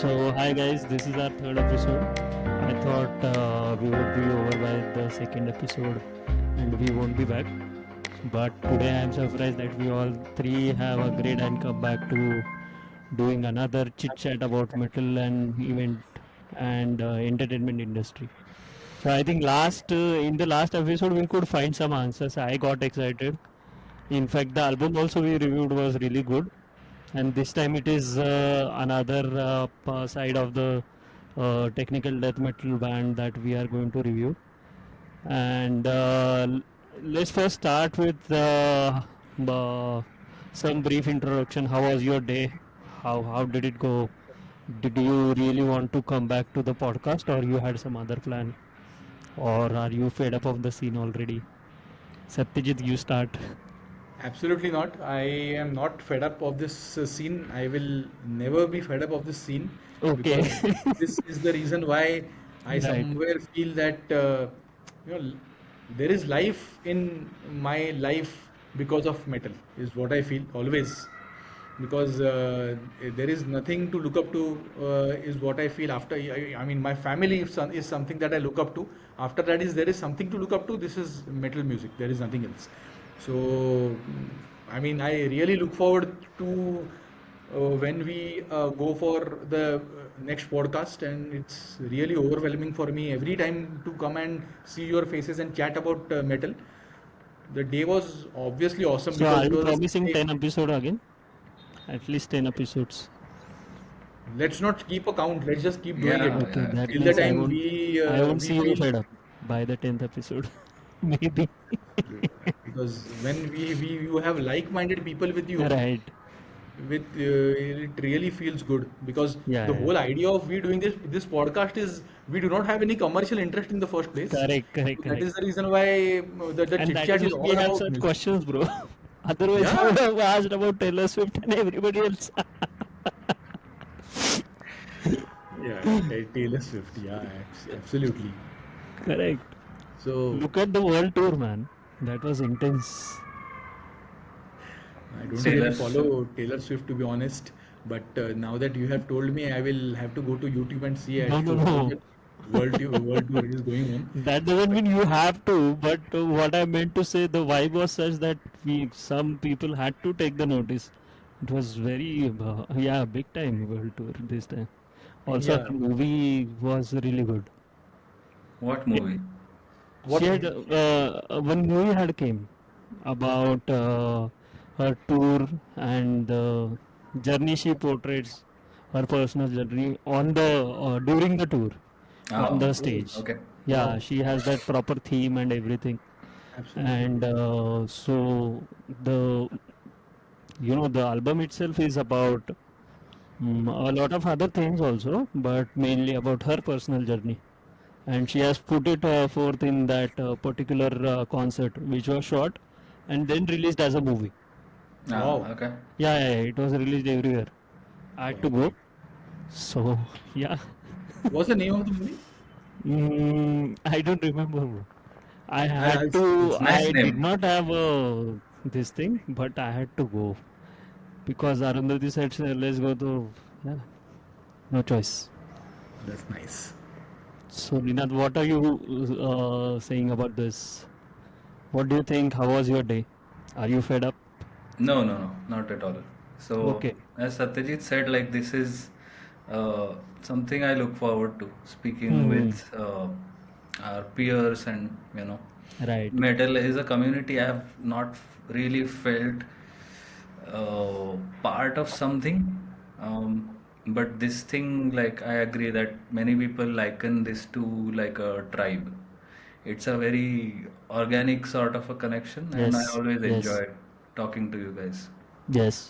Hi guys, this is our third episode. I thought we would be over by the second episode and we won't be back. But today I am surprised that we all three have agreed and come back to doing another chit chat about metal and event and entertainment industry. So I think in the last episode we could find some answers. I got excited. In fact, the album also we reviewed was really good, and this time it is another side of the technical death metal band that we are going to review. And let's first start with some brief introduction. How was your day? How did it go? Did you really want to come back to the podcast, or you had some other plan, or are you fed up of the scene already? Satyajit, you start. Absolutely not. I am not fed up of this scene. I will never be fed up of this scene Okay. because this is the reason why I Right. somewhere feel that you know there is life in my life because of metal is what I feel always because there is nothing to look up to is what I feel after I mean my family is something that I look up to. After that is there is something to look up to. This is metal music. There is nothing else. So I mean I really look forward to when we go for the next podcast, and it's really overwhelming for me every time to come and see your faces and chat about metal. The day was obviously awesome So because are it you was a promising Sunday. 10 episode again? At least 10 episodes. Let's not keep a count. Let's just keep doing it Yeah, Okay, yeah. that till the means time I won't we see you feel. fed up by the 10th episode. Maybe. Because when we you have like-minded people with you, Right. with it really feels good because Yeah, the yeah. whole idea of we doing this podcast is we do not have any commercial interest in the first place. Correct, correct, So that correct. is the reason why the And chit that is chat why is we all have about such music. questions, bro. Otherwise, I Yeah, would have asked about Taylor Swift and everybody else. yeah, Taylor Swift. Yeah, absolutely. Correct. So Look at the world tour, man. That was intense. I don't So, really Taylor Swift. follow Taylor Swift to be honest, but now that you have told me, I will have to go to YouTube and see no, as no, to how no. the world tour is going on. That doesn't mean you have to, but what I meant to say, the vibe was such that some people had to take the notice. It was very, yeah, big time world tour this time. Also, Yeah. the movie was really good. What Yeah, movie? she What had movie? one movie had came about her tour and the journey she portrays, her personal journey on the during the tour on Oh, the Oh, stage. okay. Yeah, wow. she has that proper theme and everything. Absolutely. And so the the album itself is about a lot of other things also, but mainly about her personal journey. And she has put it forth in that particular concert, which was shot and then released as a movie. Ah, Wow. okay. Yeah, yeah, yeah, it was released everywhere. I had to Wow. go. So yeah, What's the name of the movie? I don't remember, bro. I I'll, had I'll to. Nice I did name. not have this thing, but I had to go because Arundhati said, "Let's go to." Yeah, no choice. That's nice. So, Ninad, what are you saying about this? What do you think? How was your day? Are you fed up? No, no, no, not at all. So, Okay. as Satyajit said, like this is something I look forward to speaking Hmm. with our peers, and Right. metal is a community I have not really felt part of something. But this thing, like, I agree that many people liken this to like a tribe. It's a very organic sort of a connection, and I Yes. always Yes. enjoy talking to you guys. Yes.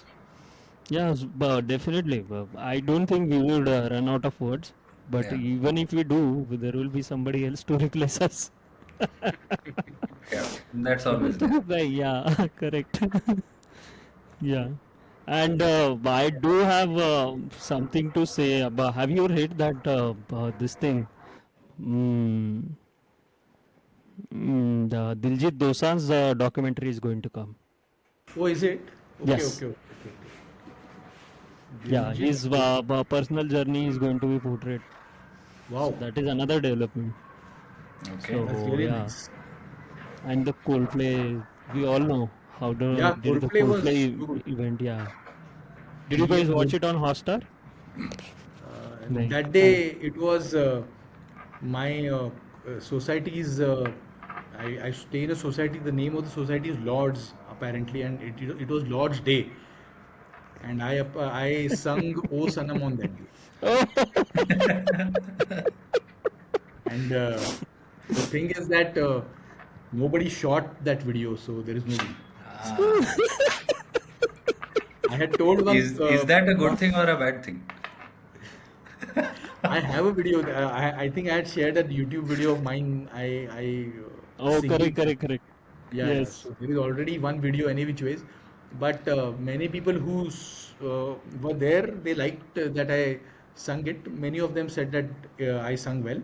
Yes. But definitely. I don't think we would run out of words. But Yeah, even if we do, there will be somebody else to replace us. yeah, that's always there. Yeah, correct. Yeah. And I do have something to say about. Have you read that this thing? Mm, the Diljit Dosanj's documentary is going to come. Oh, is it? Okay, Yes. okay, okay, okay, okay. Yeah, Diljit his personal journey is going to be portrayed. So Wow, that is another development. Okay. that's So really yeah, nice. and the Coldplay, we all know how Yeah, did the Coldplay was Coldplay good. event. Yeah, did you guys Indian watch group. it on Hotstar? No, That I. day it was my society's. I stay in a society. The name of the society is Lords apparently, and it was Lord's Day, and I sung O Sanam on that day. And the thing is that nobody shot that video, so there is no video. Ah. I had told one. Is that a good thing or a bad thing? I have a video. I think I had shared that YouTube video of mine. I Oh, correct, singing. correct, correct. Yeah, yeah. Yes. So there is already one video any which ways, but many people who were there, they liked that I sung it. Many of them said that I sung well,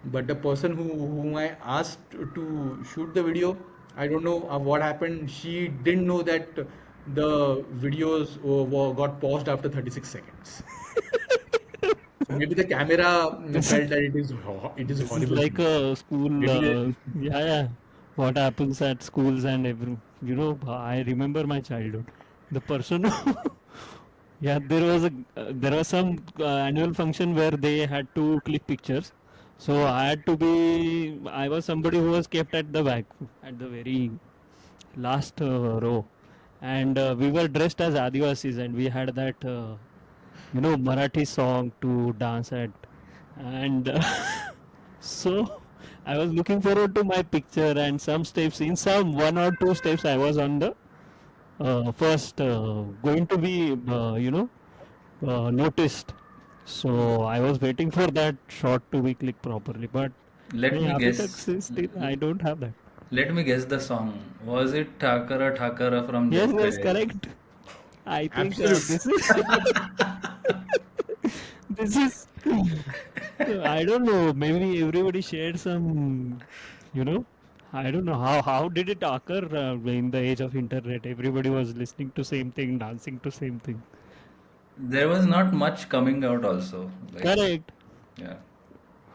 but the person whom I asked to shoot the video, I don't know what happened. She didn't know that the videos got paused after 36 seconds. So maybe the camera This is felt that it is this is horrible like thing. a school. Maybe Yeah, yeah. What happens at schools and every. I remember my childhood. The person. Yeah, there was some annual function where they had to click pictures. So I was somebody who was kept at the back, at the very last row, and we were dressed as Adivasis, and we had that Marathi song to dance at, and so I was looking forward to my picture and some steps. In some one or two steps, I was on the first going to be noticed. So I was waiting for that shot to be clicked properly, but Let me abhi tak guess. still I don't have that. Let me guess the song. Was it Thakara Thakara from Yes, yes, Jalpaya? correct. I think absolutely. this is this is I don't know. Maybe everybody shared some, you know. I don't know how did it occur in the age of internet. Everybody was listening to same thing, dancing to same thing. There was not much coming out also. Like, Correct. yeah.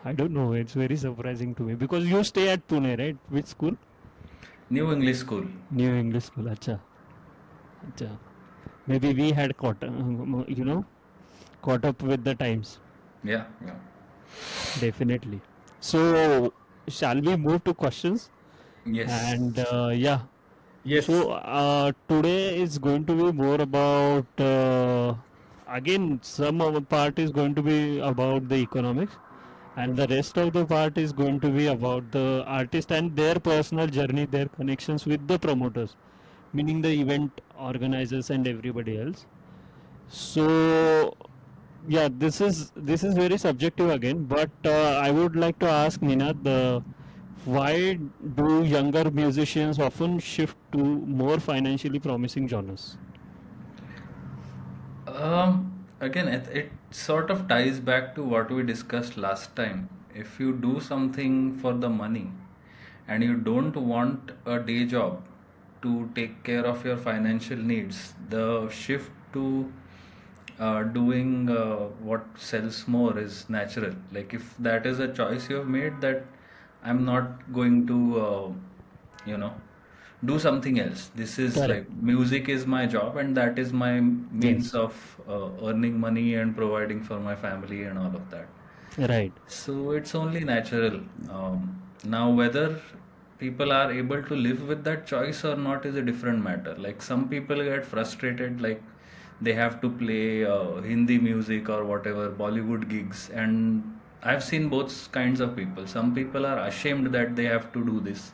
I don't know. It's very surprising to me because you stay at Pune, right? Which school? New English School. New English School. Acha, acha. Maybe we had caught up with the times. Yeah, yeah. Definitely. So, shall we move to questions? Yes. And yeah, Yes. so today is going to be more about again some of the part is going to be about the economics, and the rest of the part is going to be about the artist and their personal journey, their connections with the promoters, meaning the event organizers and everybody else. So yeah, this is very subjective again, but I would like to ask Ninad, why do younger musicians often shift to more financially promising genres? Again, it sort of ties back to what we discussed last time. If you do something for the money and you don't want a day job to take care of your financial needs, the shift to doing what sells more is natural. Like, if that is a choice you have made, that I'm not going to, you know, do something else. This is Correct. like music is my job, and that is my means Yes. of earning money and providing for my family and all of that. Right. So it's only natural. Now, whether people are able to live with that choice or not is a different matter. Like, some people get frustrated, like they have to play Hindi music or whatever, Bollywood gigs. And I've seen both kinds of people. Some people are ashamed that they have to do this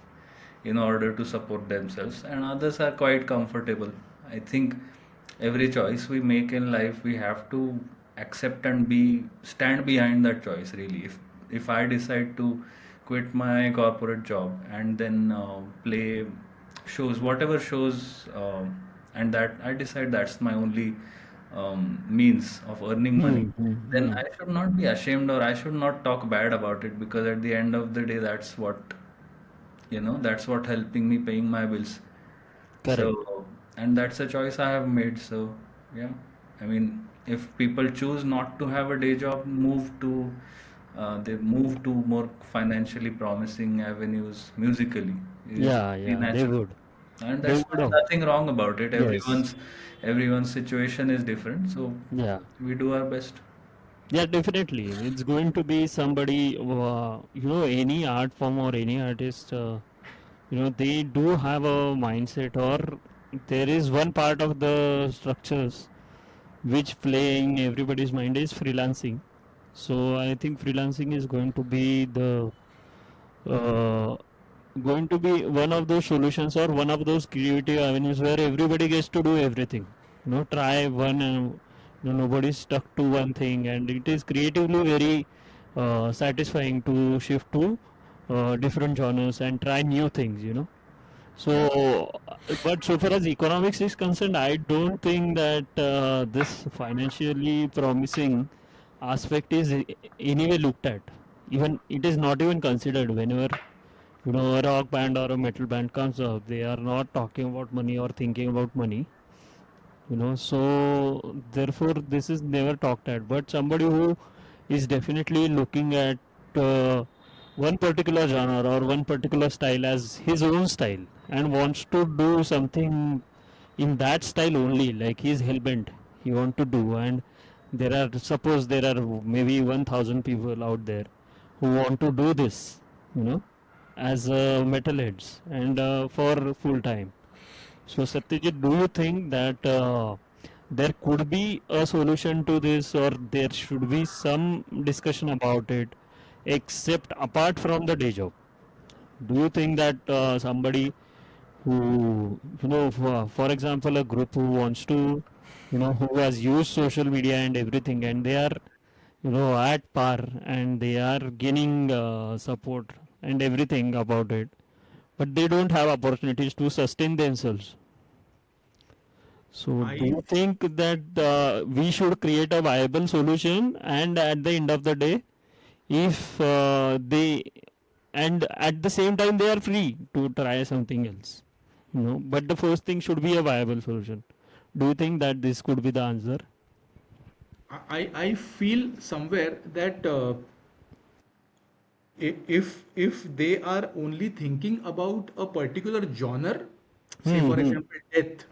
in order to support themselves, and others are quite comfortable. I think every choice we make in life, we have to accept and be stand behind that choice. Really, if I decide to quit my corporate job and then play shows, whatever shows, and that I decide that's my only means of earning money, Hmm, hmm, then hmm. I should not be ashamed or I should not talk bad about it, because at the end of the day, that's what helping me paying my bills. Correct. So, and that's a choice I have made. So, yeah, I mean, If people choose not to have a day job, they move to more financially promising avenues musically is Yeah, very yeah, they natural, would. and They that's would fine, have. nothing wrong about it. Yes. Everyone's situation is different, so Yeah. we do our best. Yeah, definitely. It's going to be somebody, any art form or any artist, they do have a mindset, or there is one part of the structures which play in everybody's mind is freelancing. So I think freelancing is uh, going to be one of those solutions or one of those creative avenues where everybody gets to do everything. Try one and nobody's stuck to one thing, and it is creatively very satisfying to shift to different genres and try new things. So, but so far as economics is concerned, I don't think that this financially promising aspect is anyway looked at. Even it is not even considered whenever a rock band or a metal band comes up. They are not talking about money or thinking about money. So therefore this is never talked at. But somebody who is definitely looking at uh, one particular genre or one particular style as his own style and wants to do something in that style only, like he's hellbent, he want to do. And suppose there are maybe 1000 people out there who want to do this, you know as metalheads and for full time. So Satyajit, do you think that there could be a solution to this, or there should be some discussion about it, except apart from the day job? Do you think that somebody who, for example, a group who wants to, who has used social media and everything, and they are, at par and they are gaining support and everything about it, but they don't have opportunities to sustain themselves. So, do I you think that we should create a viable solution, and at the end of the day, if and at the same time they are free to try something else, but the first thing should be a viable solution. Do you think that this could be the answer? I feel somewhere that if they are only thinking about a particular genre, say Hmm. for Hmm. example death,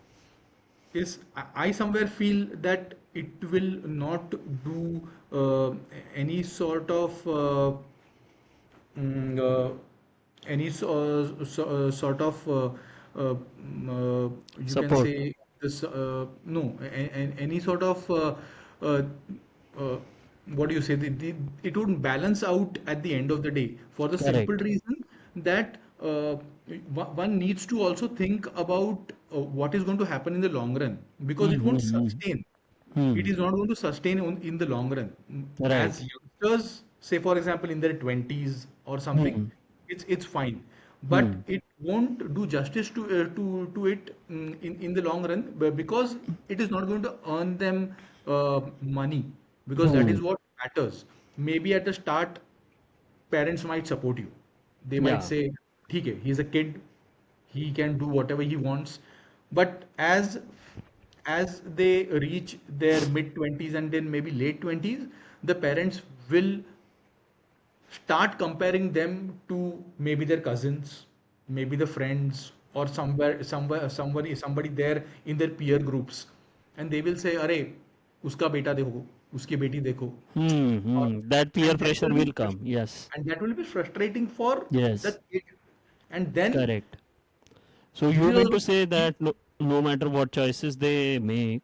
is I somewhere feel that it will not do any sort of mm, uh, sort of you can Support. say this no any sort of uh, uh, what do you say it wouldn't balance out at the end of the day for the simple Correct. reason that one needs to also think about what is going to happen in the long run because Hmm. it won't Hmm. sustain. Hmm. It is not going to sustain in the long run. Right. As youngsters, say for example in their 20s or something, Hmm. it's fine, but Hmm. it won't do justice to it in the long run because it is not going to earn them money because that Hmm. is what matters. Maybe at the start parents might support you. They might Yeah. say, "ठीक है, he's a kid, he can do whatever he wants." But as they reach their mid 20s and then maybe late 20s, the parents will start comparing them to maybe their cousins, maybe the friends, or somebody there in their peer groups, and they will say, "अरे, उसका बेटा देखो, उसकी बेटी देखो," Hmm. or Hmm. That peer and that pressure will be will come. Yes. frustrating for the Yes. kid. And then Correct. So this you is mean also to say that no matter what choices they make,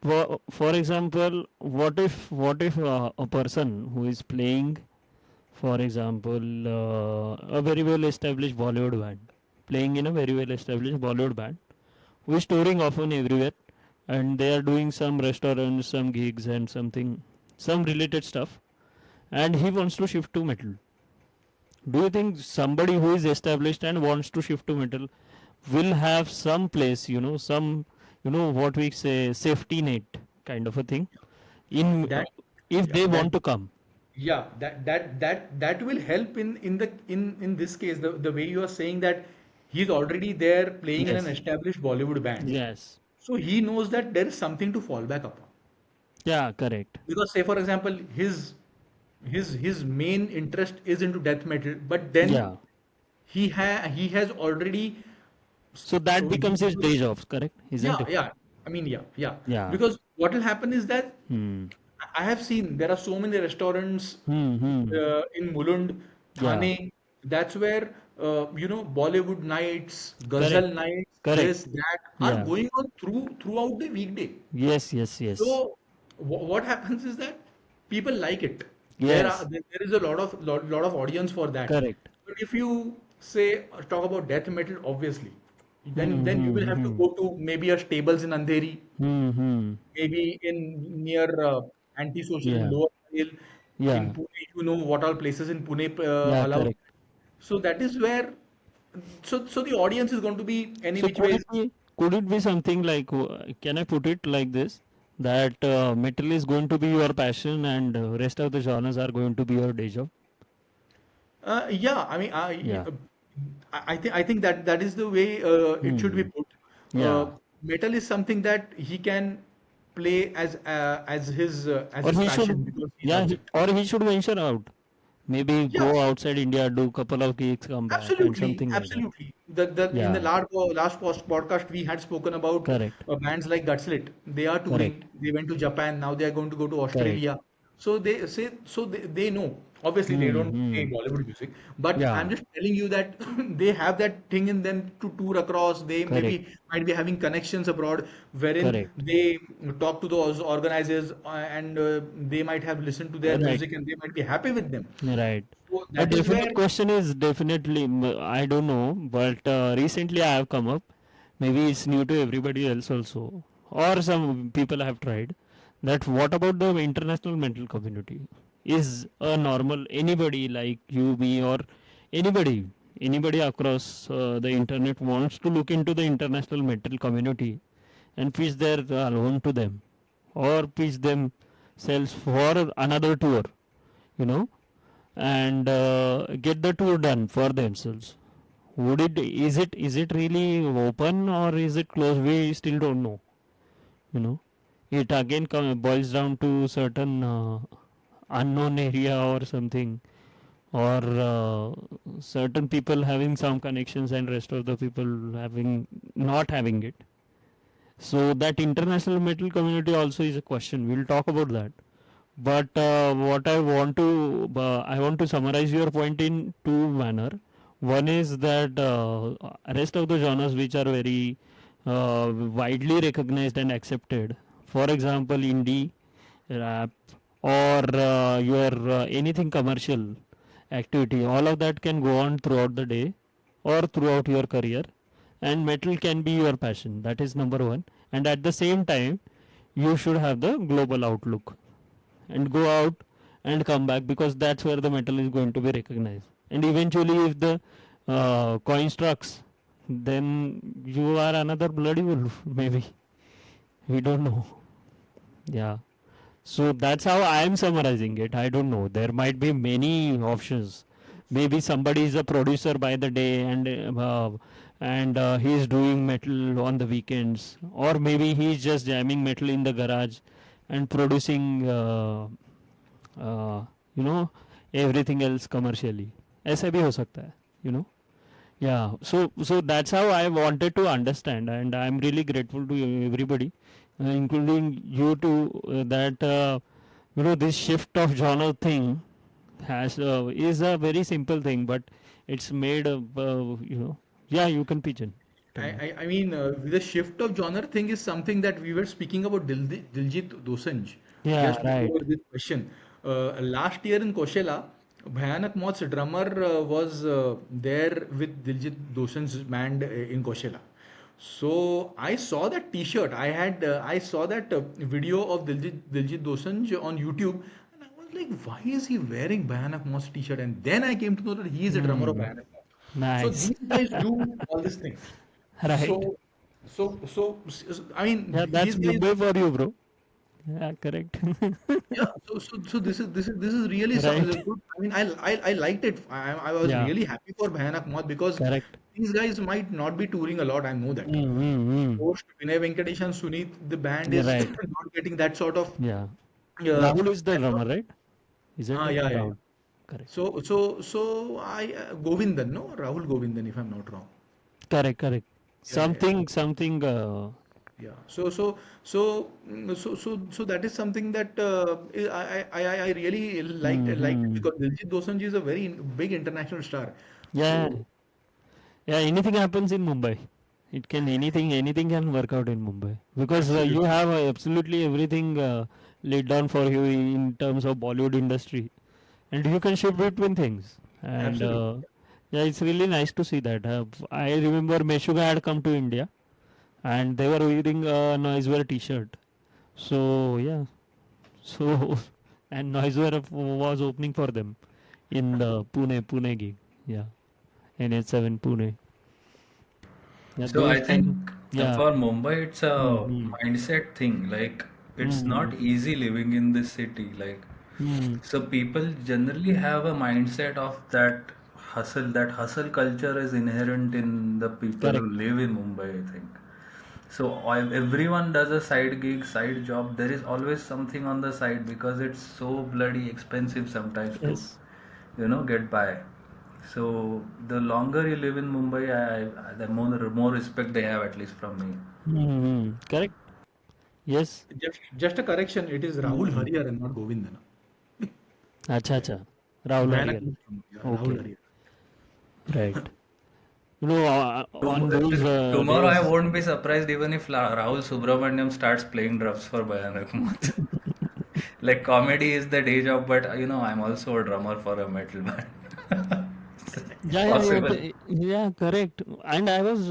for example, what if a person who is playing, for example, a very well established Bollywood band, playing in a very well established Bollywood band, who is touring often everywhere, and they are doing some restaurants, some gigs, and some related stuff, and he wants to shift to metal. Do you think somebody who is established and wants to shift to metal will have some place, some, what we say, safety net kind of a thing, in that if yeah they that want to come? yeah that will help in this case the way you are saying that he's already there playing in an Yes. established Bollywood band, Yes. so he knows that there is something to fall back upon. Yeah, correct. Because say for example, his main interest is into death metal, but then Yeah. he has already So that becomes his day used. jobs, correct? Yeah, Isn't it? yeah. I mean, yeah, yeah. Yeah. Because what will happen is that Hmm. I have seen there are so many restaurants Hmm. Hmm. in Mulund, Yeah. Thane. That's where Bollywood nights, Correct. Ghazal nights, Correct. this, that are Yeah. going on throughout the weekday. Yes. Yes. Yes. So what happens is that people like it. Yes. There is a lot of audience for that. Correct. But if you say talk about death metal, obviously, Hmm. then you will Hmm. have to Hmm. go to maybe a stables in Andheri, Hmm. Hmm. maybe in near antisocial in Yeah. Lower Hill, in Yeah. Pune. You know what all places in Pune Yeah. allow. Correct. So that is where. So the audience is going to be any So which ways. could it be something like can I put it like this, that metal is going to be your passion and rest of the genres are going to be your day job? Yeah, I mean, Yeah. I think that that is the way it should be Hmm. put. Yeah. Metal is something that he can play as Or his he should, passion because he yeah, loves it. or he should venture out. Maybe Yeah, go outside India, do couple of gigs, come back, and absolutely, something like that. absolutely. The in the Yeah. last podcast we had spoken about Correct. bands like Gutslit. They are Correct. touring. They went to Japan. Now they are going to go to Correct. Australia. So they know. Obviously they Hmm. don't play Hmm. Bollywood music, but I'm Yeah. just telling you that they have that thing in them to tour across. They Correct. maybe might be having connections abroad, wherein Correct. they talk to those organizers and they might have listened to their Right. music and they might be happy with them. Right. So A that is where. definite question is definitely, I don't know, but recently I have come up. Maybe it's new to everybody else also, or some people have tried. That what about the international mental community? Is a normal anybody like you, me, or anybody, anybody across the internet wants to look into the international mental community and pitch their loan to them, or pitch themselves for another tour, you know, and get the tour done for themselves? Would it, is it really open or is it closed? We still don't know, you know. It again boils down to certain unknown area or something, or certain people having some connections and rest of the people having not having it. So that international metal community also is a question. We'll talk about that. But what I want to summarize your point in two manner. One is that rest of the genres which are very widely recognized and accepted, for example, indie, rap, or your anything commercial activity, all of that can go on throughout the day or throughout your career, and metal can be your passion. That is number one. And at the same time, you should have the global outlook and go out and come back, because that's where the metal is going to be recognized. And eventually, if the coin strikes, then you are another bloody wolf, maybe. We don't know. Yeah. So that's how I am summarizing it. I don't know. There might be many options. Maybe somebody is a producer by the day and he is doing metal on the weekends, or maybe he is just jamming metal in the garage and producing uh, you know, everything else commercially. ऐसा भी हो सकता है, you know. Yeah, so that's how I wanted to understand, and I'm really grateful to everybody, including you too, that you know, this shift of genre thing has is a very simple thing, but it's made you know. Yeah, you can pitch in. Tell me. I mean, the shift of genre thing is something that we were speaking about Diljit Dosanjh Yeah, just right. before this question. Last year in Koshela, Bhayanak Moth's drummer was there with Diljit Dosanjh's band in Koshela. So I saw that T-shirt. I saw that video of Diljit Dosanjh on YouTube, and I was like, why is he wearing Bhayanak Moth's T-shirt? And then I came to know that he is a drummer of Hmm. Bhayanak Moth. So Nice. these guys do all these things. Right. So, I mean, Yeah, that's these guys, Mumbai for you, bro. Yeah, correct. yeah. So this is really Right. good. I mean, I liked it. I was Yeah, really happy for Bhayanak Moth because correct. these guys might not be touring a lot. I know that. Mm, mm, mm. Post Vinay Venkatesh and Suneet, the band You're is right. not getting that sort of Yeah. Rahul is the I thought, drummer, right? Isn't it? yeah, yeah, yeah. Rahul. Correct. So I Govindan, no, Rahul Govindan, if I'm not wrong. Correct, correct. Yeah, yeah, yeah. Something. Yeah. So that is something that I really liked it Hmm. because Diljit Dosanjh is a very big international star. Yeah, So yeah. Anything happens in Mumbai. It can anything can work out in Mumbai because you absolutely, have absolutely everything laid down for you in terms of Bollywood industry, and you can shift between things. And absolutely. yeah, it's really nice to see that. I remember Meshuga had come to India, and they were wearing a Noisewear T-shirt. So yeah, so and Noisewear was opening for them in the Pune gig. Yeah, NH7 Pune. Yeah, So I those kind of think yeah. for Mumbai, it's a Mm-hmm. mindset thing. Like it's Mm-hmm. not easy living in this city. Like Mm-hmm. so, people generally have a mindset of that hustle. That hustle culture is inherent in the people who Correct. live in Mumbai, I think. So everyone does a side gig, side job. There is always something on the side because it's so bloody expensive sometimes to, Yes. get by. So the longer you live in Mumbai, the more respect they have, at least from me. Mm-hmm. Correct. Yes. Just a correction. It is Rahul Mm-hmm. Hariyar and not Govindan. Acha, acha. Rahul Guyana Harrier. comes from, yeah, Rahul Okay. Hariyar. Right. You know, on those Tomorrow I days. won't be surprised even if Rahul Subramaniam starts playing drums for Bhayanak Moth. Like comedy is the day job, but I'm also a drummer for a metal band. It's possible. Yeah, correct. And I was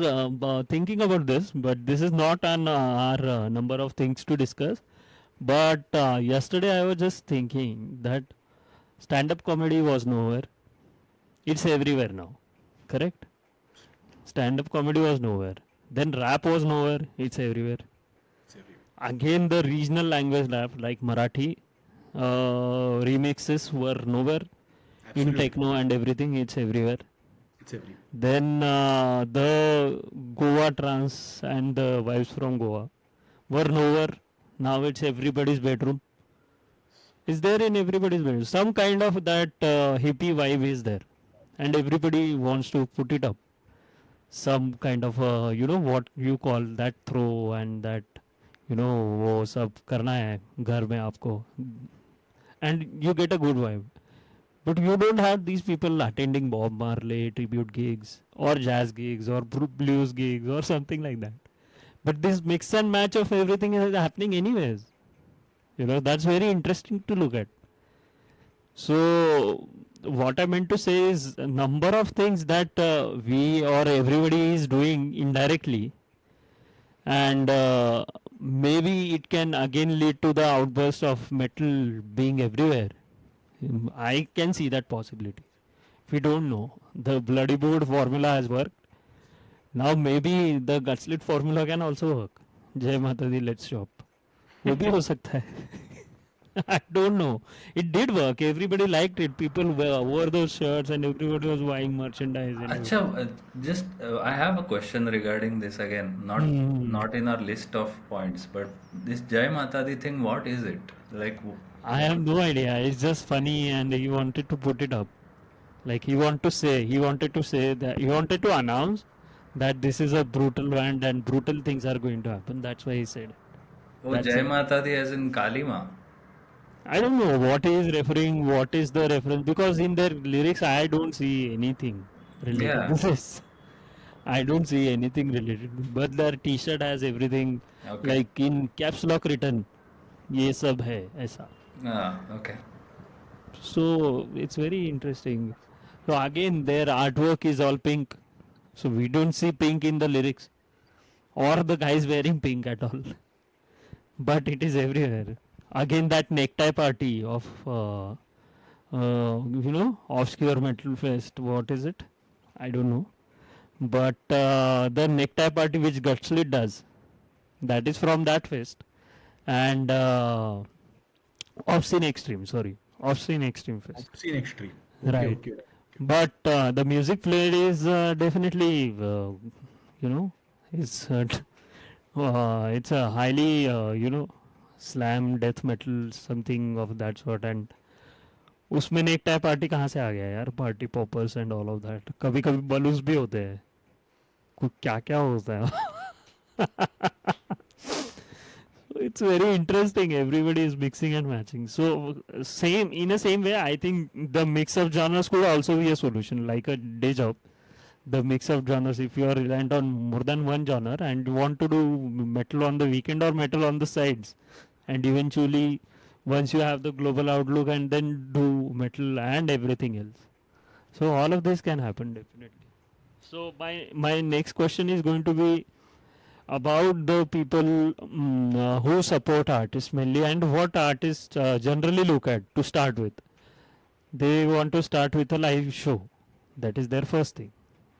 thinking about this, but this is not on our number of things to discuss. But yesterday I was just thinking that stand-up comedy was nowhere. It's everywhere now. Correct? Stand-up comedy was nowhere. Then rap was nowhere. It's everywhere. It's everywhere. Again, the regional language rap like Marathi remixes were nowhere. In Absolutely. techno and everything, it's everywhere. It's everywhere. Then the Goa trance and the vibes from Goa were nowhere. Now it's everybody's bedroom. Is there in everybody's bedroom? Some kind of that hippie vibe is there, and everybody wants to put it up. Some kind of what you call that throw and that वो सब करना है घर में आपको and you get a good vibe. But you don't have these people attending Bob Marley tribute gigs or jazz gigs or blues gigs or something like that. But this mix and match of everything is happening anyways. That's very interesting to look at. So, what I meant to say is a number of things that we or everybody is doing indirectly, and maybe it can again lead to the outburst of metal being everywhere. I can see that possibility. We don't know. The bloody board formula has worked. Now maybe the gutslit formula can also work. Jai Mata Di, let's shop. वो भी हो सकता है. I don't know. It did work. Everybody liked it. People wore those shirts and everybody was buying merchandise and Acha, everything. just I have a question regarding this again. Not Hmm. not in our list of points, but this Jai Mata Di thing, what is it? Like, I have no idea. It's just funny and he wanted to put it up. Like he wanted to say that he wanted to announce that this is a brutal band and brutal things are going to happen. That's why he said. oh, That's Jai it. Mata Di as in Kalima. I don't know what he is referring, what is the reference, because in their lyrics I don't see anything related to Yeah. this. I don't see anything related to, but their T-shirt has everything Okay. like in caps lock written. ये सब है ऐसा. Okay. So it's very interesting. So again, their artwork is all pink. So we don't see pink in the lyrics or the guys wearing pink at all. But it is everywhere. Again, that necktie party of obscure metal fest. What is it? I don't know. But the necktie party which Gutslit does, that is from that fest. And Obscene Extreme, sorry. Obscene Extreme Fest. Obscene extreme. Okay, Right. okay. But the music played is definitely, you know, it's a highly, slam death metal something of that sort. And उसमें नेक type party कहाँ से आ गया यार, party poppers and all of that, कभी कभी बलूस भी होते हैं, कुछ क्या क्या होता है. It's very interesting. Everybody is mixing and matching. So same in the same way, I think the mix of genres could also be a solution, like a day job. The mix of genres. If you are reliant on more than one genre and want to do metal on the weekend or metal on the sides, and eventually once you have the global outlook and then do metal and everything else. So all of this can happen definitely. So my next question is going to be about the people who support artists mainly, and what artists generally look at to start with. They want to start with a live show. That is their first thing.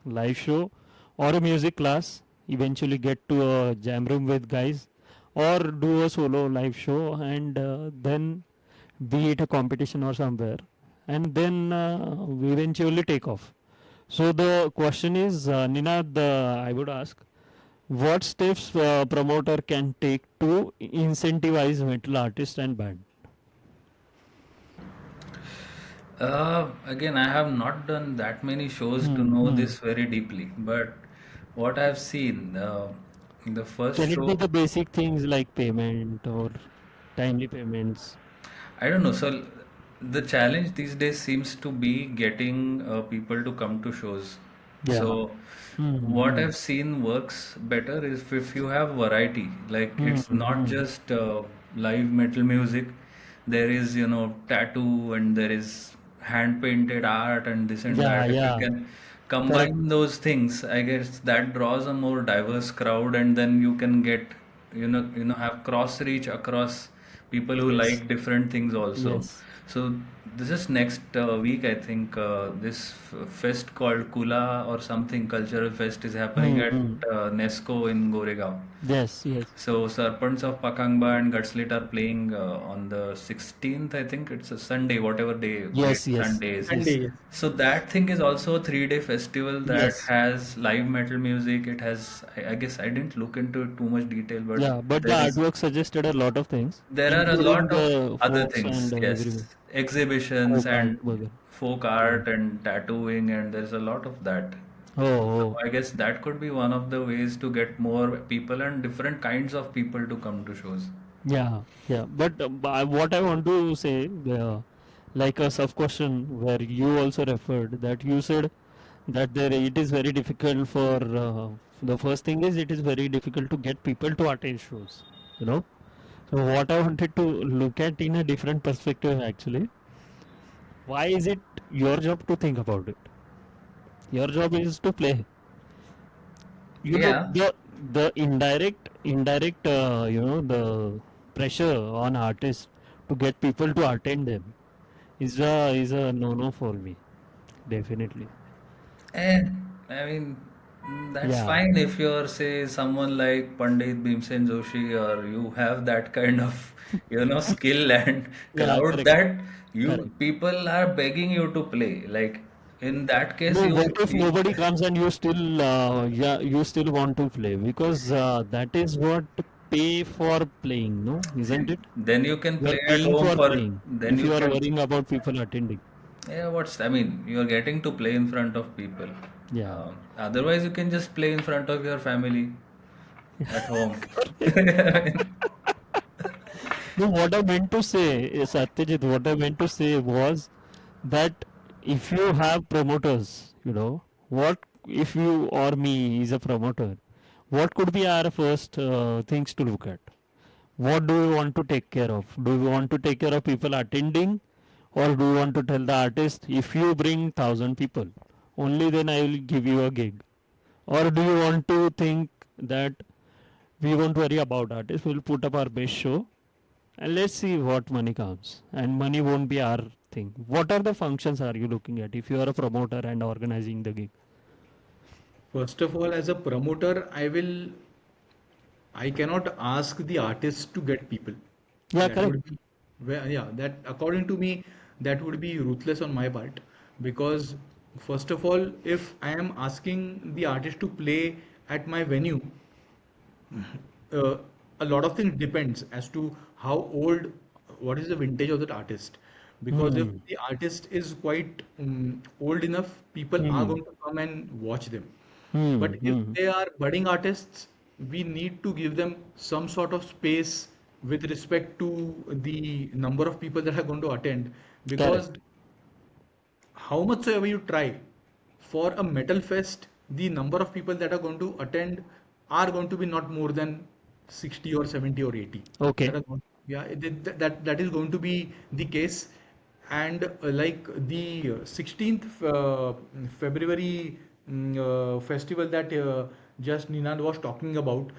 Live show or a music class. Eventually get to a jam room with guys, or do a solo live show, and then be it a competition or somewhere, and then we eventually take off. So the question is, Ninad, I would ask, what steps promoter can take to incentivize metal artists and band? Again, I have not done that many shows to Hmm, know hmm. this very deeply, but what I've seen, the first Can it be show, the basic things like payment or timely payments? I don't know. So the challenge these days seems to be getting people to come to shows. Yeah. So Hmm, what hmm, I've seen works better is if you have variety. Like hmm, it's not hmm. just live metal music. There is, tattoo, and there is hand painted art and this and Yeah, that. If you yeah. can Correct. combine those things, I guess that draws a more diverse crowd, and then you can get, have cross reach across people who Yes. like different things also. Yes. So this is next week, I think. This fest called Kula or something cultural fest is happening Hmm, at hmm. Nesco in Goregaon. Yes, yes. So Serpents of Pakangba and Gutslit are playing on the 16th. I think it's a Sunday, whatever day Yes, yes. Sunday is. Sunday, Yes. yes. So that thing is also a 3-day festival that Yes. has live metal music. It has, I guess I didn't look into it too much detail, but Yeah, but the there is artwork suggested a lot of things, there are a including lot of the other folks things, and everything. yes. Exhibitions Folk art, and burger. folk Yeah. art and tattooing, and there's a lot of that. Oh, So oh. I guess that could be one of the ways to get more people and different kinds of people to come to shows. Yeah, yeah. But what I want to say, like a sub question where you also referred that you said that there it is very difficult for the first thing is it is very difficult to get people to attend shows. You know. So what I wanted to look at in a different perspective actually, why is it your job to think about it? Your job is to play. You know Yeah. the indirect the pressure on artists to get people to attend them is a no no for me, definitely. Eh, I mean, that's Yeah. fine if you're, say, someone like Pandit Bhimsen Joshi, or you have that kind of, skill and Yeah, crowd correct, that you correct. people are begging you to play. Like in that case, No, what if you nobody comes and you still yeah, you still want to play because that is what pay for playing, no, isn't it? then you can You are play at paying home for for playing then if you you are can. worrying about people attending. Yeah, I mean, you're getting to play in front of people. Yeah. Otherwise, you can just play in front of your family at home. No, what I meant to say, Satyajit, what I meant to say was that if you have promoters, what if you or me is a promoter, what could be our first things to look at? What do we want to take care of? Do we want to take care of people attending, or do we want to tell the artist, if you bring 1,000 people, only then I will give you a gig? Or do you want to think that we won't worry about artists, we'll put up our best show and let's see what money comes, and money won't be our thing? What are the functions are you looking at if you are a promoter and organizing the gig? First of all, as a promoter, I cannot ask the artists to get people. Yeah, That correct. would be, yeah, that according to me, that would be ruthless on my part. Because, first of all, if I am asking the artist to play at my venue, uh, a lot of things depends as to how old, what is the vintage of that artist. Because if Hmm. the artist is quite old enough, people are Hmm. going to come and watch them. Hmm. But if Hmm. they are budding artists, we need to give them some sort of space with respect to the number of people that are going to attend. Because Correct. how much soever you try for a metal fest, the number of people that are going to attend are going to be not more than 60 or 70 or 80. That Okay. are going, yeah, that is going to be the case. And like the 16th February festival that just Ninad was talking about,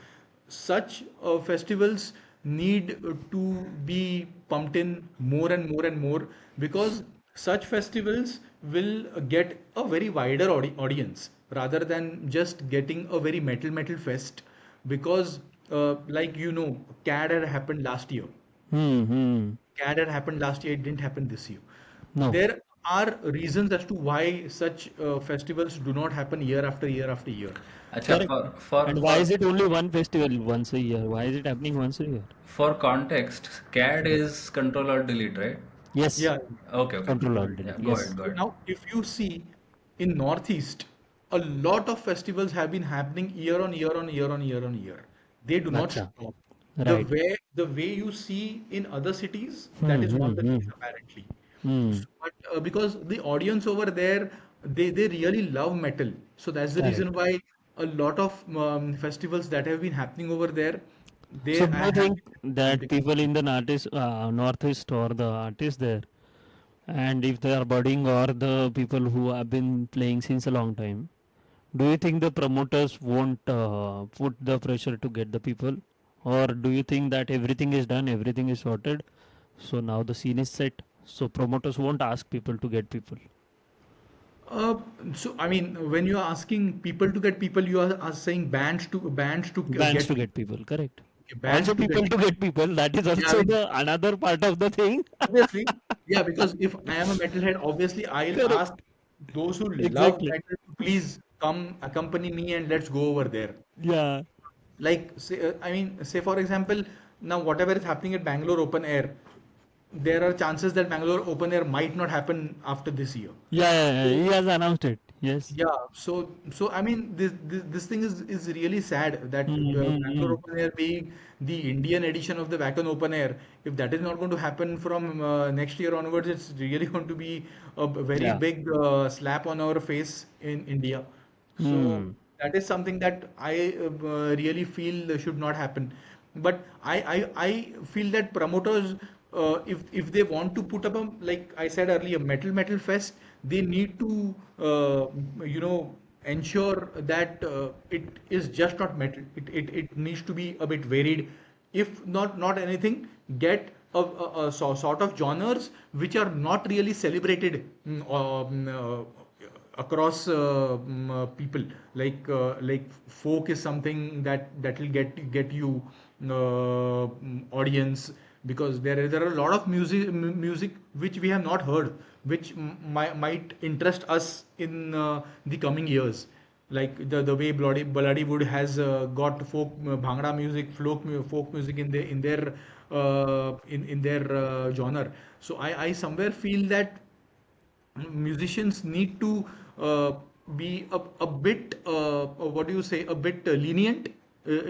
such festivals need to be pumped in more and more and more, because such festivals will get a very wider audience rather than just getting a very metal fest. Because like CAD had happened last year. Hmm. Hmm. CAD had happened last year, it didn't happen this year. No. There are reasons as to why such festivals do not happen year after year after year. Acha, Correct. And why for is it only one festival once a year? Why is it happening once a year? for context, CAD is Control Alt Delete, right? Yes. Yeah. Okay, okay. Control Yeah, alt yeah. delete. Go ahead, Yes. go So ahead. now, if you see in Northeast, a lot of festivals have been happening year on year on year on year on year. They do not Acha. stop. Right. The way you see in other cities, that Hmm. is Hmm. not the Hmm. case apparently. Hmm. But because the audience over there, they really love metal. So that's the reason Correct. why a lot of festivals that have been happening over there, So they do you have think been that pumping. people in the northeast or the artists there, and if they are budding or the people who have been playing since a long time, do you think the promoters won't put the pressure to get the people, or do you think that everything is done, everything is sorted, so now the scene is set, so promoters won't ask people to get people? Uh, so I mean, when you are asking people to get people, are saying bands to Bands get to people. get people, correct? Okay, bands Also to people get to people. get people. That is Yeah, I also mean, the another part of the thing. obviously, yeah, because if I am a metalhead, obviously I'll Correct. ask those who love Exactly. metal to please come accompany me and let's go over there. Yeah. Like, say, I mean, say for example, now whatever is happening at Bangalore Open Air, there are chances that Bangalore Open Air might not happen after this year. Yeah, yeah, yeah. So, He has announced it. Yes. yeah, so I mean, this thing is really sad that Bangalore Mm-hmm. Open Air being the Indian edition of the Wacken Open Air, if that is not going to happen from next year onwards, it's really going to be a very Yeah. big slap on our face in India. So Hmm. that is something that I really feel should not happen. But I feel that promoters, if they want to put up a, like I said earlier, metal fest, they need to ensure that it is just not metal. It needs to be a bit varied. If not anything, get sort of genres which are not really celebrated across people. Like folk is something that will get you audience, because there are a lot of music which we have not heard, which might interest us in the coming years, like the way Bollywood has got folk bhangra music, folk music in their genre. So I somewhere feel that musicians need to be a bit what do you say, a bit lenient,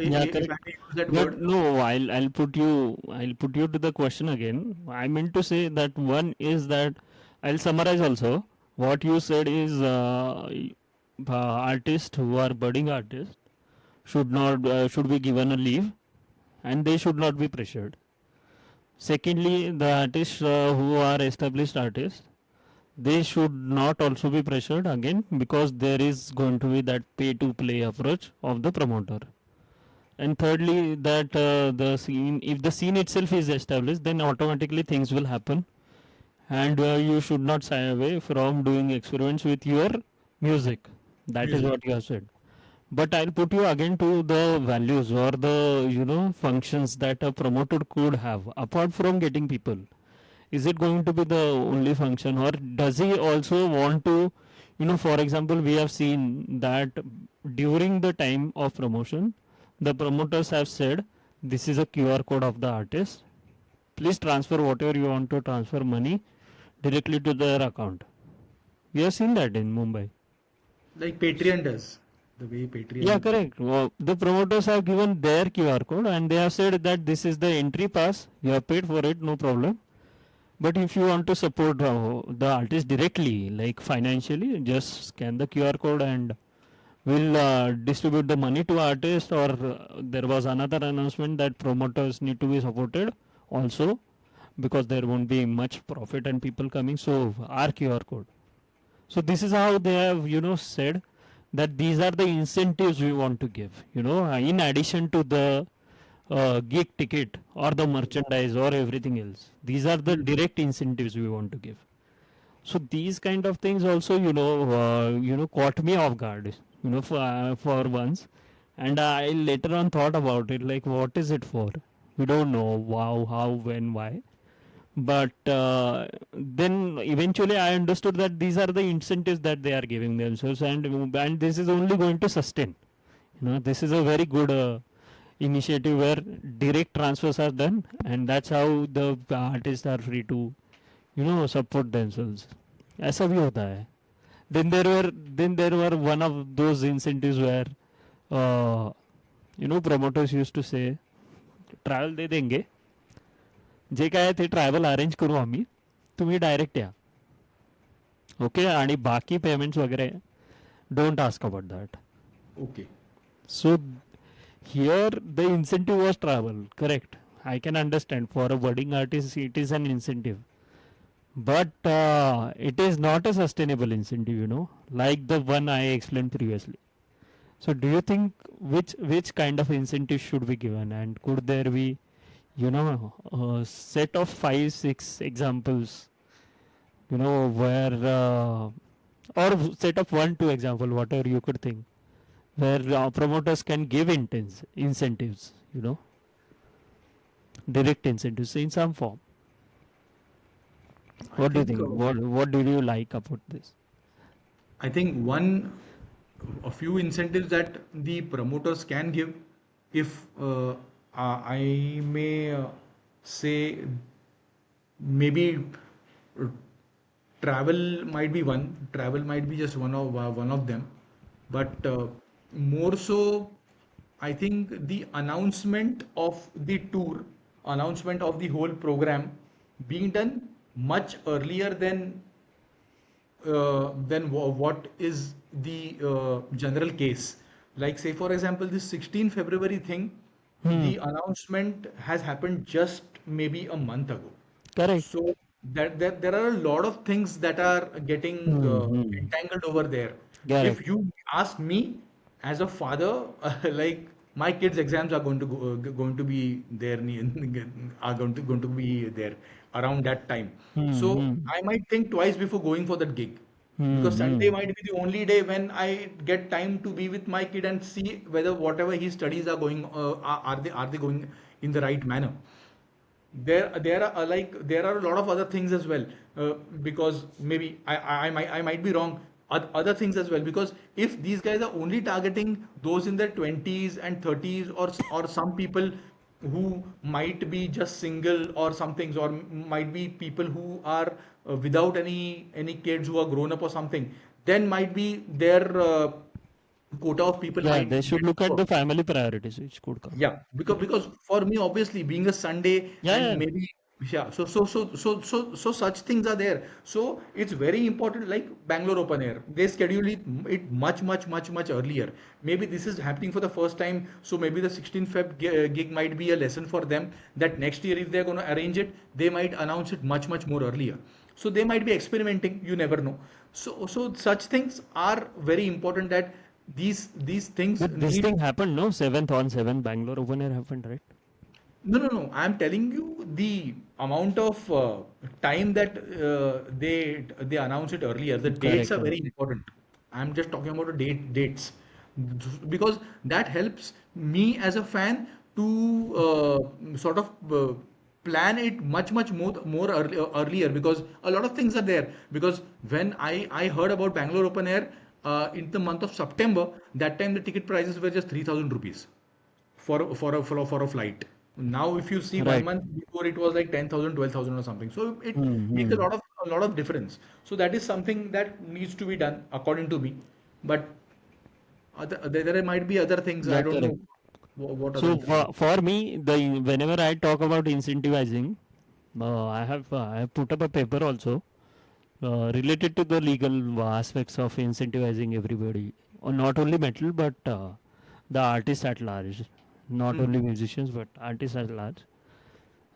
Yeah, if correct. I may use that But word. no, I'll put you to the question again. I meant to say that one is that I'll summarize also. What you said is artists who are budding artists should be given a leave, and they should not be pressured. Secondly, the artists who are established artists, they should not also be pressured again, because there is going to be that pay to play approach of the promoter. And thirdly, that the scene, if the scene itself is established, then automatically things will happen, and you should not shy away from doing experiments with your music. That is Music. what you have said. But I'll put you again to the values or the functions that a promoter could have apart from getting people. Is it going to be the only function, or does he also want to, for example, we have seen that during the time of promotion, the promoters have said this is a QR code of the artist. Please transfer whatever you want to transfer money directly to their account. We have seen that in Mumbai. Like Patreon does, the way Yeah, Patreon. correct. Well, the promoters have given their QR code and they have said that this is the entry pass. You have paid for it, no problem. But if you want to support the artist directly, like financially, just scan the QR code and we'll distribute the money to artists. Or there was another announcement that promoters need to be supported also because there won't be much profit and people coming. So our QR code. So this is how they have, said that these are the incentives we want to give. In addition to the gig ticket or the merchandise or everything else. These are the direct incentives we want to give. So these kind of things also, caught me off guard. For once, and I later on thought about it. Like, what is it for? We don't know. Wow, how, when, why. But then eventually I understood that these are the incentives that they are giving themselves, and this is only going to sustain. This is a very good initiative where direct transfers are done, and that's how the artists are free to support themselves. ऐसा भी होता है. Then there were one of those incentives where uh, promoters used to say travel दे देंगे, जे काय ते travel arrange करू आम्ही, तुम्ही डायरेक्ट या. ओके, आणि बाकी पेमेंट्स वगैरे don't ask about that. Okay. So here the incentive was travel, correct? I can understand for a budding artist it is an incentive, but it is not a sustainable incentive, like the one I explained previously. So do you think which kind of incentive should be given, and could there be a set of 5 6 examples, where or set of 1 2 example, whatever you could think, where promoters can give intense incentives, direct incentives in some form. I What do you think think? What do you like about this? I think a few incentives that the promoters can give, if I may say, maybe uh, travel might be one. Travel might be just one of them, but more so, I think the announcement of the tour, announcement of the whole program being done much earlier than what is the general case. Like, say, for example, this 16 February thing, Hmm. the announcement has happened just maybe a month ago. Correct. So that there are a lot of things that are getting Hmm. Hmm. entangled over there. Correct. If you ask me as a father, like my kids' exams are going to be there, are going to be there around that time. Hmm. So Hmm. I might think twice before going for that gig, Hmm. because Sunday Hmm. might be the only day when I get time to be with my kid and see whether whatever his studies are going, are they going in the right manner. There are there are a lot of other things as well, because maybe I might be wrong. Other things as well, because if these guys are only targeting those in their 20s and 30s, or some people who might be just single or some things, or might be people who are without any kids, who are grown up or something, then might be their quota of people Yeah, might they should get look at lower. the family priorities which could come. Yeah, because for me, obviously, being a Sunday, Yeah, and yeah. maybe, yeah, so such things are there. So it's very important. Like Bangalore Open Air, they schedule it much earlier. Maybe this is happening for the first time, so maybe the 16th Feb gig might be a lesson for them. That next year, if they're going to arrange it, they might announce it much more earlier. So they might be experimenting. You never know. So such things are very important, that these things But this need. thing happened, no? 7th on 7th Bangalore Open Air happened, right? No. I'm telling you the amount of time that they announce it earlier. The dates Correct, are correct. very important. I'm just talking about the dates, because that helps me as a fan to sort of plan it much more earlier, because a lot of things are there. Because when I heard about Bangalore Open Air in the month of September, that time the ticket prices were just 3,000 rupees for a flight. Now, if you see one Right. month before, it was like 10,000, 12,000 or something. So it makes Hmm. a lot of difference. So that is something that needs to be done according to me. But there might be other things. I Yeah, don't know correct. what other So things. for me, the whenever I talk about incentivizing, I have put up a paper also related to the legal aspects of incentivizing everybody, or not only metal but the artists at large, not Hmm. only musicians but artists at large.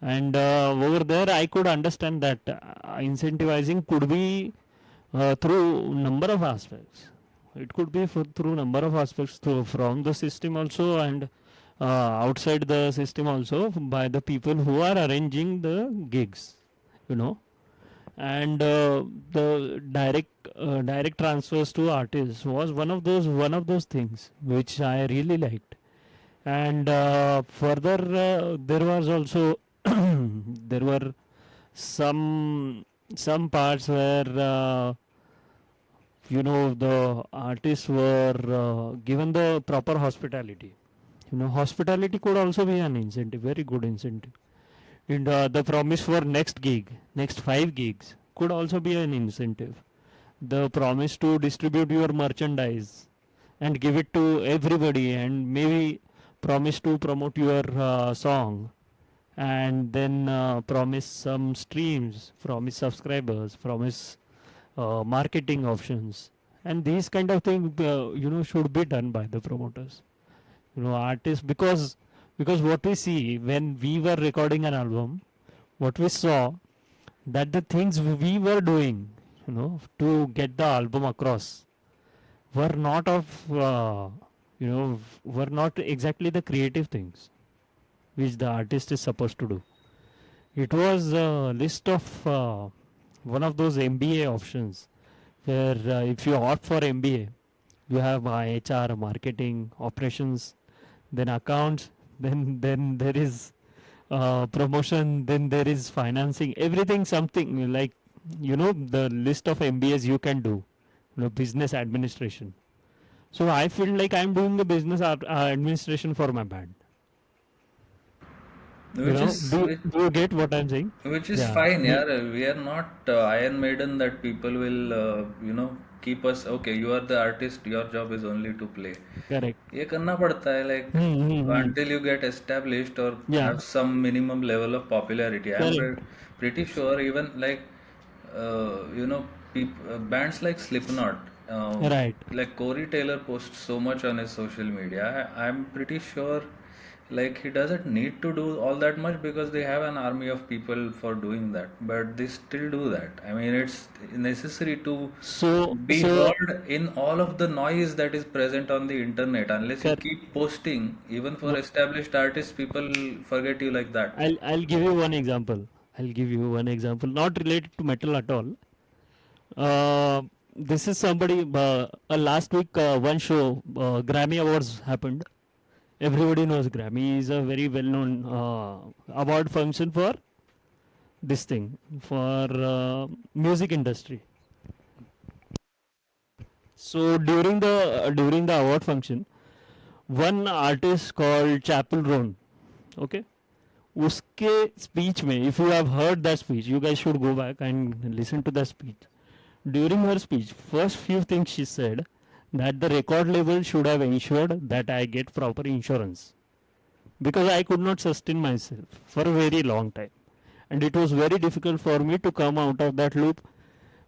And over there, I could understand that incentivizing could be through number of aspects. It could be through number of aspects from the system also, and outside the system also, by the people who are arranging the gigs, you know. And the direct transfers to artists was one of those things which I really liked. And further, there was also there were some parts where the artists were given the proper hospitality. Hospitality could also be an incentive, very good incentive. And the promise for next 5 gigs could also be an incentive. The promise to distribute your merchandise and give it to everybody, and maybe promise to promote your song, and then promise some streams, promise subscribers, promise marketing options, and these kind of things should be done by the promoters, artists, because what we see when we were recording an album, what we saw, that the things we were doing, to get the album across, were not of were not exactly the creative things which the artist is supposed to do. It was a list of one of those MBA options where if you opt for MBA, you have HR, marketing, operations, then accounts, then there is promotion, then there is financing, everything, something like the list of MBAs you can do, business administration. So I feel like I'm doing the business administration for my band. which is Do which, do you get what I'm saying? which is Yeah. fine. Yeah, we are not Iron Maiden that people will keep us. Okay, you are the artist. Your job is only to play. Correct. ये करना पड़ता है, like Hmm. until you get established or Yeah. have some minimum level of popularity. I'm Correct. pretty sure even like bands like Slipknot, Right. like Corey Taylor posts so much on his social media. I'm pretty sure like he doesn't need to do all that much because they have an army of people for doing that, but they still do that. I mean, it's necessary to be So heard in all of the noise that is present on the internet. Unless you cor- keep posting, even for no, established artists, people forget you like that. I'll give you one example. I'll give you one example, not related to metal at all. This is somebody. Last week, one show, Grammy Awards happened. Everybody knows Grammy is a very well-known award function for this thing, for music industry. So during the award function, one artist called Chapel Roan, okay, उसके speech में, if you have heard that speech, you guys should go back and listen to that speech. During her speech, first few things she said, that the record label should have ensured that I get proper insurance, because I could not sustain myself for a very long time, and it was very difficult for me to come out of that loop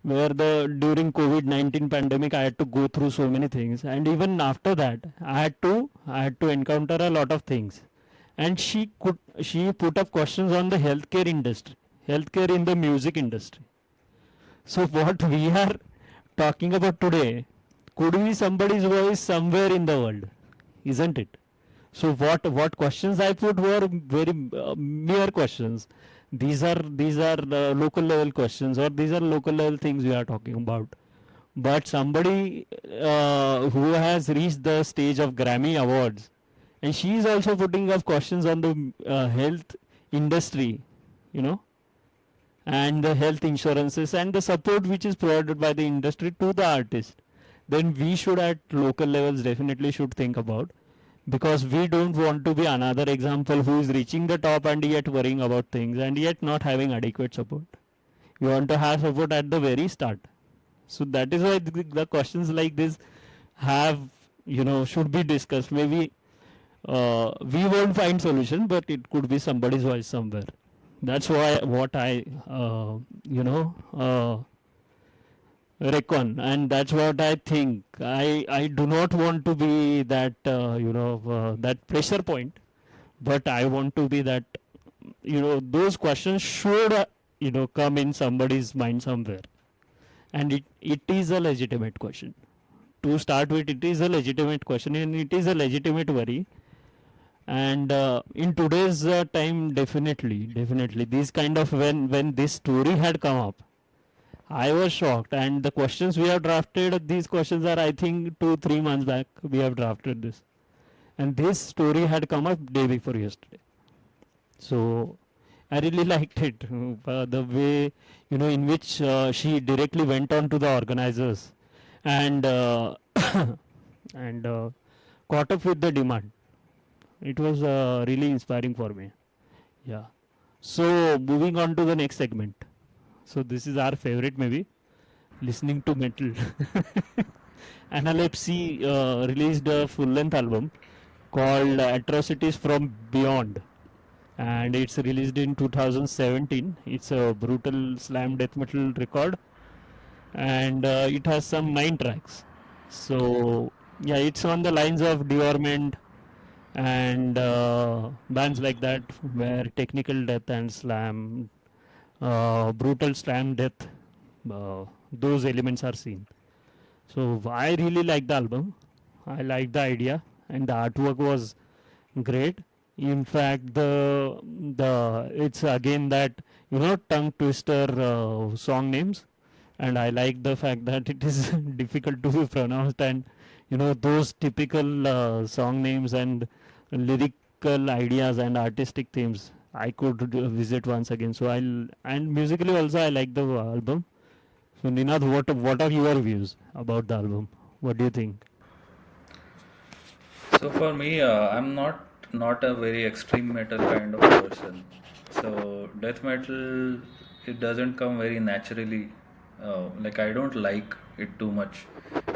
where the during COVID-19 pandemic I had to go through so many things, and even after that I had to encounter a lot of things. And she put up questions on the healthcare industry, healthcare in the music industry. So what we are talking about today could be somebody's voice somewhere in the world, isn't it? So what questions I put were very mere questions. These are local level questions, or these are local level things we are talking about. But somebody who has reached the stage of Grammy Awards, and she is also putting up questions on the health industry, you know, and the health insurances and the support which is provided by the industry to the artist, then we should at local levels definitely should think about, because we don't want to be another example who is reaching the top and yet worrying about things and yet not having adequate support. We want to have support at the very start. So that is why the questions like this have, should be discussed. Maybe we won't find solution, but it could be somebody's voice somewhere. That's why what I, you know, reckon, and that's what I think. I do not want to be that, that pressure point, but I want to be that, those questions should, come in somebody's mind somewhere, and it is a legitimate question. To start with, it is a legitimate question and it is a legitimate worry. And in today's time, definitely, these kind of, when this story had come up, I was shocked. And the questions we have drafted, these questions are, I think, 2-3 months back we have drafted this, and this story had come up day before yesterday. So I really liked it, the way, in which she directly went on to the organizers and and caught up with the demand. It was really inspiring for me. Yeah. So moving on to the next segment. So this is our favorite, maybe listening to metal. Analepsy released a full-length album called Atrocities from Beyond, and it's released in 2017. It's a brutal slam death metal record, and it has some 9 tracks. So yeah, it's on the lines of Deorment and bands like that, where technical death and slam, brutal slam death, those elements are seen. So I really like the album. I like the idea, and the artwork was great. In fact, the it's again that, tongue twister song names, and I like the fact that it is difficult to be pronounced, and those typical song names and lyrical ideas and artistic themes. I could visit once again. So and musically also I like the album. So Ninad, what are your views about the album? What do you think? So for me, I'm not a very extreme metal kind of person. So death metal, it doesn't come very naturally. Like I don't like it too much.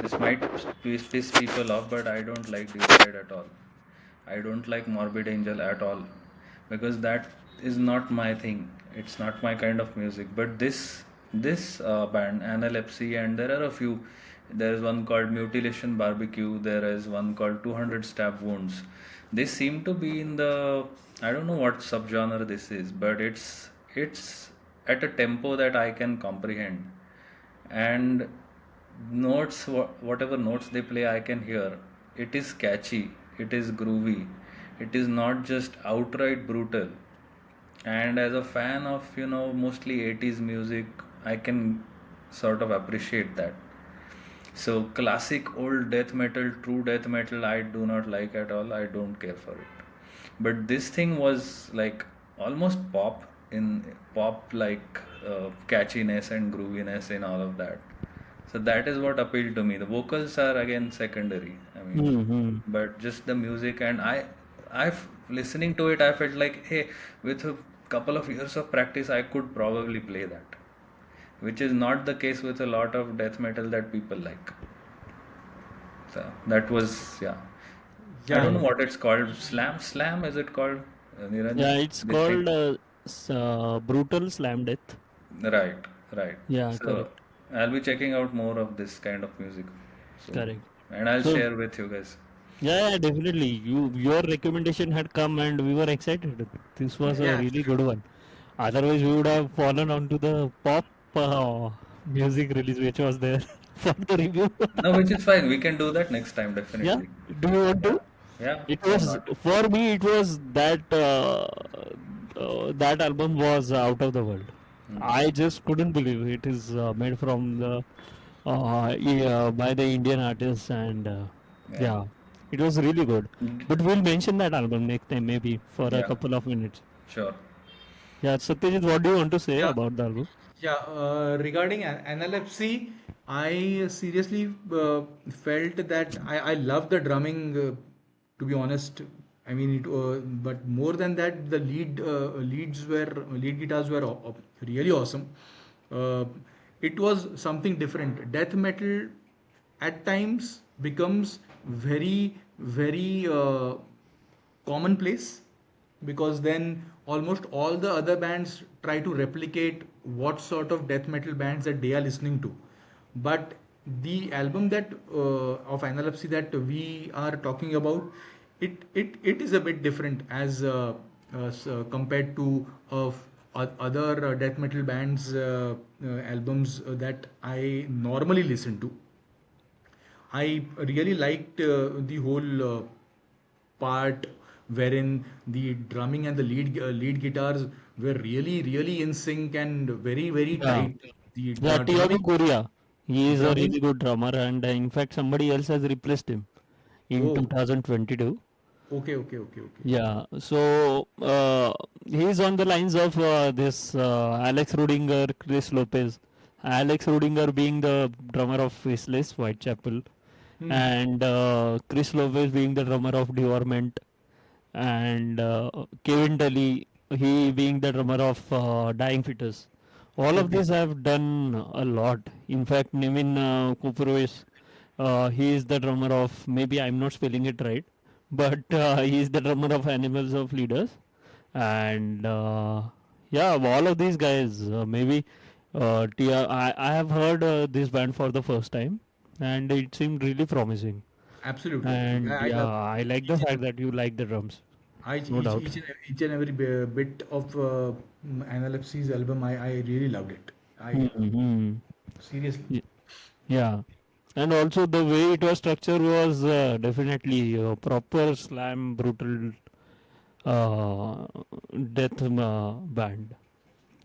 This might piss people off, but I don't like Deicide at all. I don't like Morbid Angel at all, because that is not my thing. It's not my kind of music. But this band, Analepsy, and there are a few. There is one called Mutilation Barbecue. There is one called 200 Stab Wounds. They seem to be in the, I don't know what subgenre this is, but it's at a tempo that I can comprehend, and notes, whatever notes they play, I can hear. It is catchy, it is groovy, it is not just outright brutal. And as a fan of, mostly 80s music, I can sort of appreciate that. So classic old death metal, true death metal, I do not like at all. I don't care for it. But this thing was like almost pop like catchiness and grooviness in all of that. So that is what appealed to me. The vocals are again secondary. I mean, Hmm. but just the music, and listening to it, I felt like, hey, with a couple of years of practice, I could probably play that, which is not the case with a lot of death metal that people like. So that was, yeah. I don't Yeah, know what it's called. Slam, is it called, Niranjan? Yeah, it's This thing. called brutal slam death. Right, right. Yeah, So correct, I'll be checking out more of this kind of music soon, correct. and I'll So share with you guys. yeah, definitely. Your recommendation had come and we were excited. This was a yeah, really good one. Otherwise, we would have fallen onto the pop music release which was there for the review. No, which is fine. We can do that next time, Yeah, definitely. do you want Yeah, to? yeah. It Why was, not? for me. It was that that album was out of the world. Hmm. I just couldn't believe it is made from the by the Indian artists, and Yeah, yeah, it was really good. But we'll mention that album next time, maybe for a yeah. couple of minutes. Sure. Yeah, Satyajit, what do you want to say yeah. about the album? Yeah, regarding NLFC, I seriously felt that I love the drumming to be honest. I mean, but more than that, the lead guitars were really awesome. Uh, it was something different. Death metal at times becomes very commonplace, because then almost all the other bands try to replicate what sort of death metal bands that they are listening to. But the album that of Analepsy that we are talking about, it is a bit different compared to other death metal bands albums that I normally listen to. I really liked the whole part wherein the drumming and the lead guitars were really in sync and very Yeah. tight. The Yeah, Tiago drumming, Korea. He is a drumming. really good drummer, and in fact, somebody else has replaced him in Oh, 2022. okay. Yeah, so he's on the lines of this Alex Rudinger, Chris Lopez. Alex Rudinger being the drummer of Faceless, Whitechapel, Hmm. and Chris Lopez being the drummer of Devorment, and Kevin Tully, he being the drummer of Dying Fetus. All of Okay. these have done a lot. In fact, Nevin Kuprovic, he is the drummer of, maybe I'm not spelling it right, but he is the drummer of Animals of Leaders. And yeah, all of these guys, maybe I have heard this band for the first time, and it seemed really promising. Absolutely. And I yeah, love I like the each and fact that you like the drums, no each, doubt. each and every bit of Analepsy's album. I really loved it. I Hmm. seriously. Yeah, and also the way it was structured was definitely a proper slam brutal uh, death band,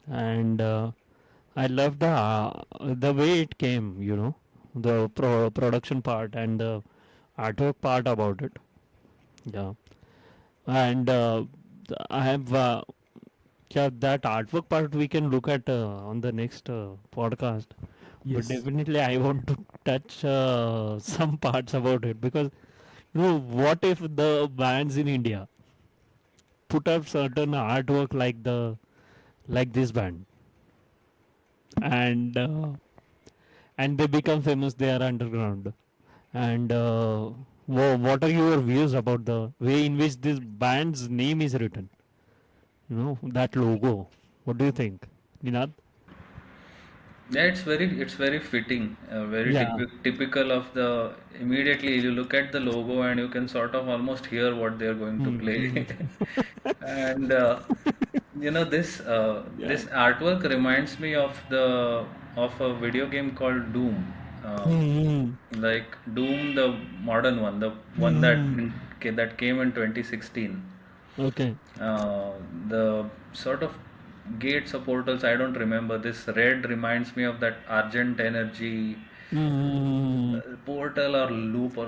and I love the way it came. The production part and the artwork part about it. Yeah, and I have yeah, that artwork part we can look at on the next podcast. But Yes. definitely, I want to touch some parts about it, because what if the bands in India put up certain artwork like this band, and and they become famous. They are underground, and what are your views about the way in which this band's name is written? That logo. What do you think, Ninad? Yeah, it's very fitting, very Yeah. typical of the. Immediately you look at the logo and you can sort of almost hear what they are going to Hmm. play. And Yeah. this artwork reminds me of a video game called Doom. Hmm. Like Doom, the modern one, the one Hmm. that came in 2016. Okay. uh, the sort of gates or portals, I don't remember. This red reminds me of that Argent Energy Hmm. portal or loop, or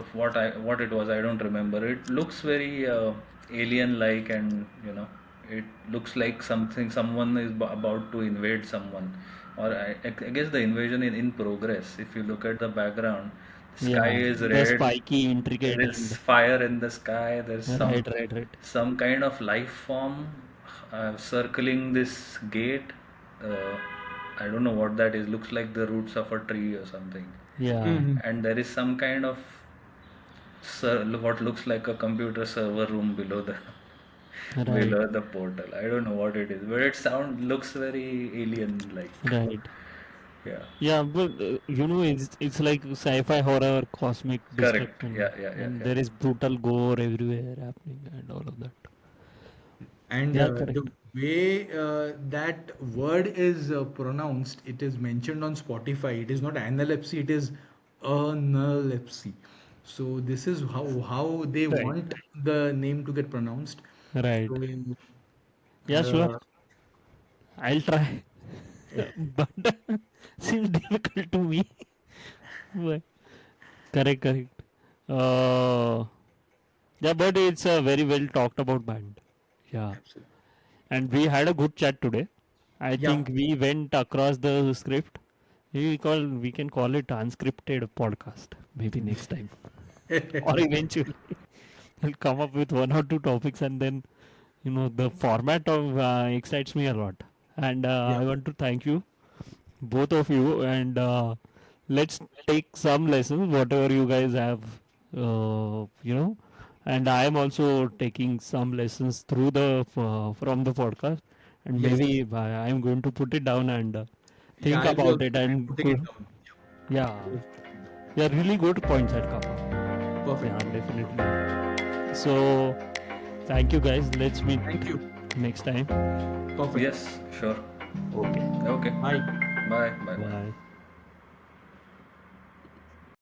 what it was, I don't remember. It looks very alien like, and it looks like someone is about to invade someone, or I guess the invasion in progress. If you look at the background, sky Yeah. is The red, spiky, there intricate, is and fire in the sky, there's right, right, right. some kind of life form circling this gate. uh, I don't know what that is. Looks like the roots of a tree or something. Yeah. Hmm. And there is some kind of what looks like a computer server room below the Right. below the portal. I don't know what it is, but it sound looks very alien like. Right. Yeah, Yeah, but it's like sci-fi horror, cosmic correct. destruction, Yeah. and there is brutal gore everywhere happening, and all of that. And Yeah, the correct. way that word is pronounced, it is mentioned on Spotify. It is not analepsy, it is analepsy. So this is how they Right. want the name to get pronounced. Right. So Yeah, sure. uh, I'll try, but seems difficult to me. But correct, correct. Uh, yeah, but it's a very well talked about band. Yeah, absolutely. and we had a good chat today. I Yeah. think we went across the script. We can call it unscripted podcast maybe next time or eventually. I'll come up with one or two topics, and then the format of excites me a lot. And Yeah. I want to thank you, both of you, and let's take some lessons, whatever you guys have, and I am also taking some lessons through the from the podcast, and Yes. maybe I am going to put it down and Yeah, think I'll be about also it and putting it down. yeah, Yeah. yeah, really good points at Kappa. Perfect. Yeah, definitely. So thank you guys. Let's meet Thank you. next time. Perfect. Yes, sure. Okay. Okay. Bye. Bye. Bye. Bye. Bye.